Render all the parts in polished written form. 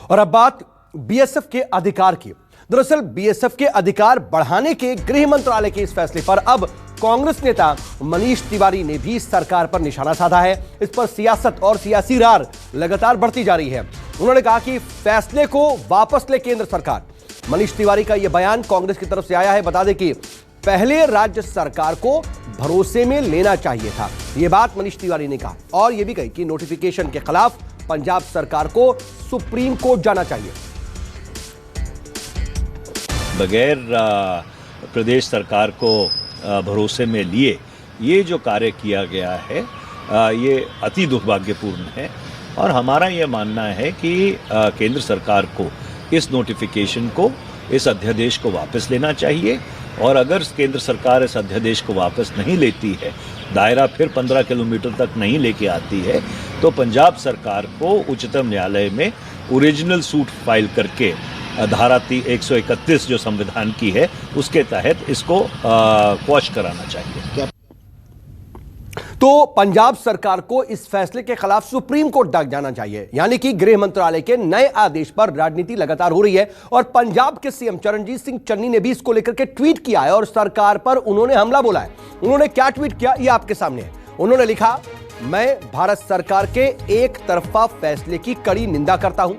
और अब बात बीएसएफ के अधिकार की। दरअसल बीएसएफ के अधिकार बढ़ाने के गृह मंत्रालय के इस फैसले पर अब कांग्रेस नेता मनीष तिवारी ने भी सरकार पर निशाना साधा है। इस पर सियासत और सियासी रार लगातार बढ़ती जा रही है। उन्होंने कहा कि फैसले को वापस ले केंद्र सरकार। मनीष तिवारी का यह बयान कांग्रेस की तरफ से आया है। बता दें कि पहले राज्य सरकार को भरोसे में लेना चाहिए था, यह बात मनीष तिवारी ने कहा और यह भी कही कि नोटिफिकेशन के खिलाफ पंजाब सरकार को सुप्रीम कोर्ट जाना चाहिए। बगैर प्रदेश सरकार को भरोसे में लिए ये जो कार्य किया गया है ये अति दुर्भाग्यपूर्ण है और हमारा ये मानना है कि केंद्र सरकार को इस नोटिफिकेशन को, इस अध्यादेश को वापस लेना चाहिए और अगर केंद्र सरकार इस अध्यादेश को वापस नहीं लेती है, दायरा फिर 15 किलोमीटर तक नहीं लेके आती है, तो पंजाब सरकार को उच्चतम न्यायालय में ओरिजिनल सूट फाइल करके धारा 131 जो संविधान की है उसके तहत इसको क्वॉश कराना चाहिए। तो पंजाब सरकार को इस फैसले के खिलाफ सुप्रीम कोर्ट तक जाना चाहिए, यानी कि गृह मंत्रालय के नए आदेश पर राजनीति लगातार हो रही है और पंजाब के सीएम चरणजीत सिंह चन्नी ने भी इसको लेकर के ट्वीट किया है और सरकार पर उन्होंने हमला बोला है। उन्होंने क्या ट्वीट किया ये आपके सामने है। उन्होंने लिखा, मैं भारत सरकार के एक तरफा फैसले की कड़ी निंदा करता हूं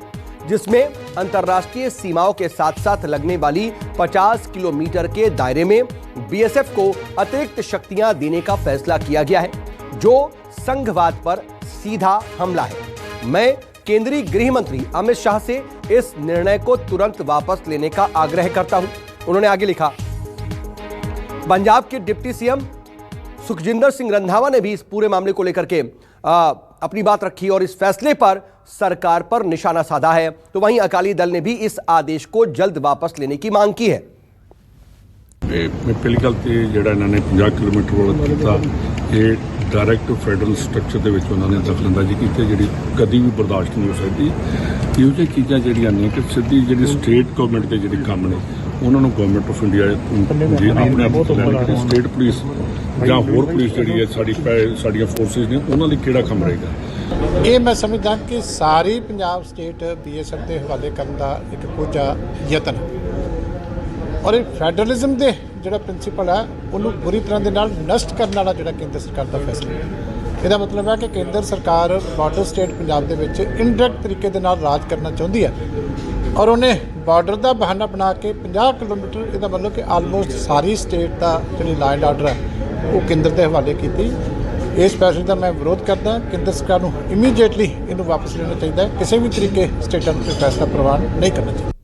जिसमें अंतर्राष्ट्रीय सीमाओं के साथ साथ लगने वाली 50 किलोमीटर के दायरे में बीएसएफ को अतिरिक्त शक्तियां देने का फैसला किया गया है जो संघवाद पर सीधा हमला है। मैं केंद्रीय गृह मंत्री अमित शाह से इस निर्णय को तुरंत वापस लेने का आग्रह करता हूं। उन्होंने आगे लिखा, पंजाब के डिप्टी सीएम सुखजिंदर सिंह रंधावा ने भी इस पूरे मामले को लेकर के अपनी बात रखी और इस फैसले पर सरकार पर निशाना साधा है। तो वहीं अकाली दल ने भी इस आदेश को जल्द वापस लेने की मांग की है। पहली गल तो जिहड़ा इन्होंने 50 किलोमीटर वाला किया ये डायरैक्ट फैडरल स्ट्रक्चर के उन्होंने दखलअंदाजी की जी कभी भी बर्दाश्त नहीं हो सकती। इहो जी चीज़ां जिहड़ियां ने कि सीधी जी स्टेट गवर्नमेंट के जिहड़े काम ने उन्होंने गवर्नमेंट ऑफ इंडिया अपने आप स्टेट पुलिस या होर पुलिस जिहड़ी है साडियां फोर्सिस ने उन्होंने किहड़ा काम रहेगा। ये मैं समझदा कि सारी पंजाब स्टेट बीएसएफ के हवाले करने का एक कोझा यतन और ये फैडरलिज्म के जो प्रिंसीपल है उन्होंने बुरी तरह के नाल नष्ट करने वाला जो केंद्र सरकार का फैसला है। इसका मतलब है कि केंद्र सरकार बॉर्डर स्टेट पंजाब के इनडायरैक्ट तरीके के नाल राज करना चाहती है और उन्हें बॉर्डर का बहाना बना के 50 किलोमीटर इसका मतलब कि आलमोस्ट सारी स्टेट का जो लॉ एंड ऑर्डर है वो केंद्र के हवाले की। इस फैसले का मैं विरोध करता। केंद्र सरकार को इमीडिएटली इन्हू वापस लेना चाहिए। किसी भी तरीके स्टेटां को फैसला प्रवान नहीं करना चाहिए।